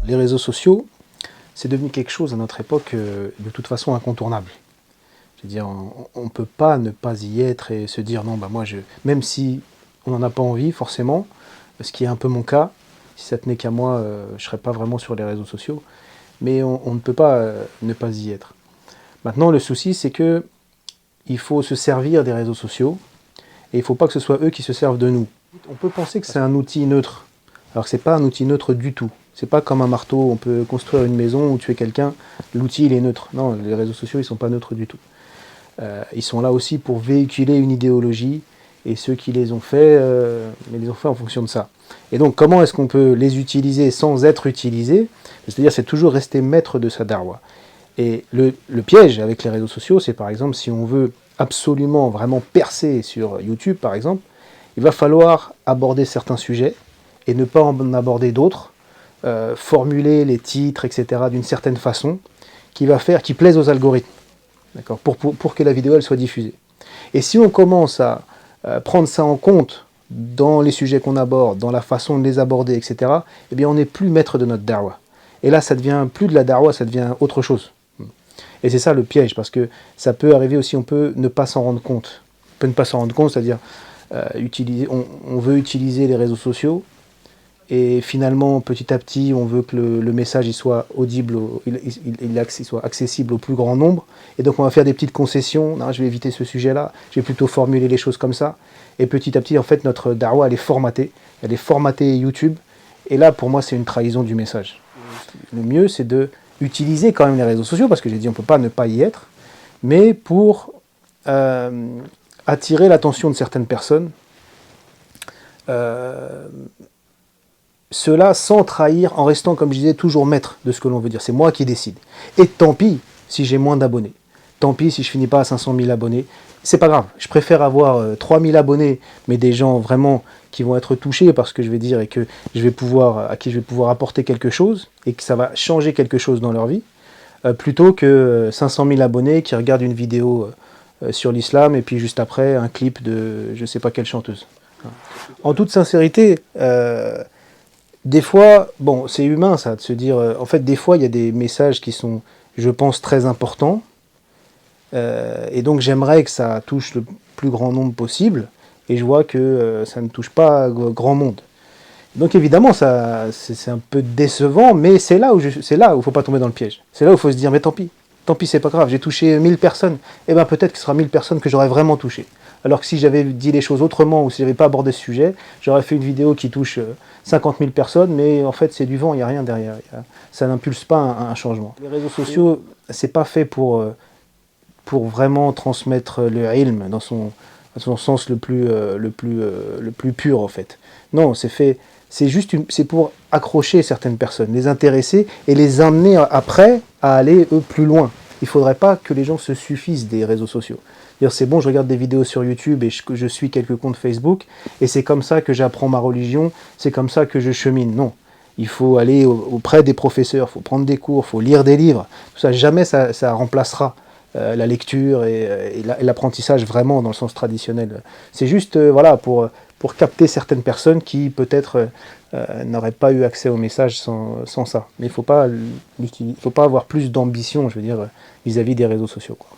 Les réseaux sociaux, c'est devenu quelque chose à notre époque de toute façon incontournable. Je veux dire, on ne peut pas ne pas y être et se dire non, bah moi, même si on n'en a pas envie forcément, ce qui est un peu mon cas, si ça tenait qu'à moi, je ne serais pas vraiment sur les réseaux sociaux, mais on ne peut pas ne pas y être. Maintenant, le souci, c'est que il faut se servir des réseaux sociaux et il ne faut pas que ce soit eux qui se servent de nous. On peut penser que c'est un outil neutre, alors que ce n'est pas un outil neutre du tout. C'est pas comme un marteau, on peut construire une maison ou tuer quelqu'un, l'outil il est neutre. Non, les réseaux sociaux ils sont pas neutres du tout. Ils sont là aussi pour véhiculer une idéologie et ceux qui les ont faits, les ont fait en fonction de ça. Et donc comment est-ce qu'on peut les utiliser sans être utilisés? C'est-à-dire c'est toujours rester maître de sa darwa. Et le piège avec les réseaux sociaux, c'est par exemple si on veut absolument vraiment percer sur YouTube par exemple, il va falloir aborder certains sujets et ne pas en aborder d'autres. Formuler les titres, etc. d'une certaine façon qui plaise aux algorithmes, d'accord, pour que la vidéo elle soit diffusée. Et si on commence à prendre ça en compte dans les sujets qu'on aborde, dans la façon de les aborder, etc., eh bien on n'est plus maître de notre darwa. Et là, ça devient plus de la darwa, ça devient autre chose. Et c'est ça le piège, parce que ça peut arriver aussi, on peut ne pas s'en rendre compte. On peut ne pas s'en rendre compte, c'est-à-dire on veut utiliser les réseaux sociaux, et finalement, petit à petit, on veut que le message il soit audible, il soit accessible au plus grand nombre. Et donc, on va faire des petites concessions. Non, je vais éviter ce sujet-là. Je vais plutôt formuler les choses comme ça. Et petit à petit, en fait, notre darwa, elle est formatée. Elle est formatée YouTube. Et là, pour moi, c'est une trahison du message. Le mieux, c'est de utiliser quand même les réseaux sociaux, parce que j'ai dit, on ne peut pas ne pas y être, mais pour attirer l'attention de certaines personnes, cela sans trahir, en restant, comme je disais, toujours maître de ce que l'on veut dire. C'est moi qui décide. Et tant pis si j'ai moins d'abonnés. Tant pis si je finis pas à 500 000 abonnés. C'est pas grave. Je préfère avoir 3 000 abonnés, mais des gens vraiment qui vont être touchés par ce que je vais dire et que à qui je vais pouvoir apporter quelque chose et que ça va changer quelque chose dans leur vie, plutôt que 500 000 abonnés qui regardent une vidéo sur l'islam et puis juste après un clip de je sais pas quelle chanteuse. En toute sincérité, des fois, bon, c'est humain ça, de se dire, en fait, des fois, il y a des messages qui sont, je pense, très importants, et donc j'aimerais que ça touche le plus grand nombre possible, et je vois que ça ne touche pas grand monde. Donc évidemment, c'est un peu décevant, mais c'est là où il ne faut pas tomber dans le piège. C'est là où il faut se dire, mais tant pis, c'est pas grave, j'ai touché 1000 personnes, et bien peut-être que ce sera 1000 personnes que j'aurais vraiment touchées. Alors que si j'avais dit les choses autrement ou si j'avais pas abordé ce sujet, j'aurais fait une vidéo qui touche 50 000 personnes, mais en fait c'est du vent, il n'y a rien derrière. Ça n'impulse pas un changement. Les réseaux sociaux, c'est pas fait pour vraiment transmettre le ilm dans son sens le plus pur en fait. Non, c'est pour accrocher certaines personnes, les intéresser et les amener après à aller eux plus loin. Il ne faudrait pas que les gens se suffisent des réseaux sociaux. C'est bon, je regarde des vidéos sur YouTube et je suis quelques comptes Facebook, et c'est comme ça que j'apprends ma religion, c'est comme ça que je chemine. Non, il faut aller auprès des professeurs, il faut prendre des cours, il faut lire des livres. Tout ça, jamais ça remplacera la lecture et l'apprentissage vraiment dans le sens traditionnel. C'est juste voilà, pour capter certaines personnes qui peut-être n'auraient pas eu accès au message sans ça. Mais il ne faut pas avoir plus d'ambition, je veux dire, vis-à-vis des réseaux sociaux, quoi.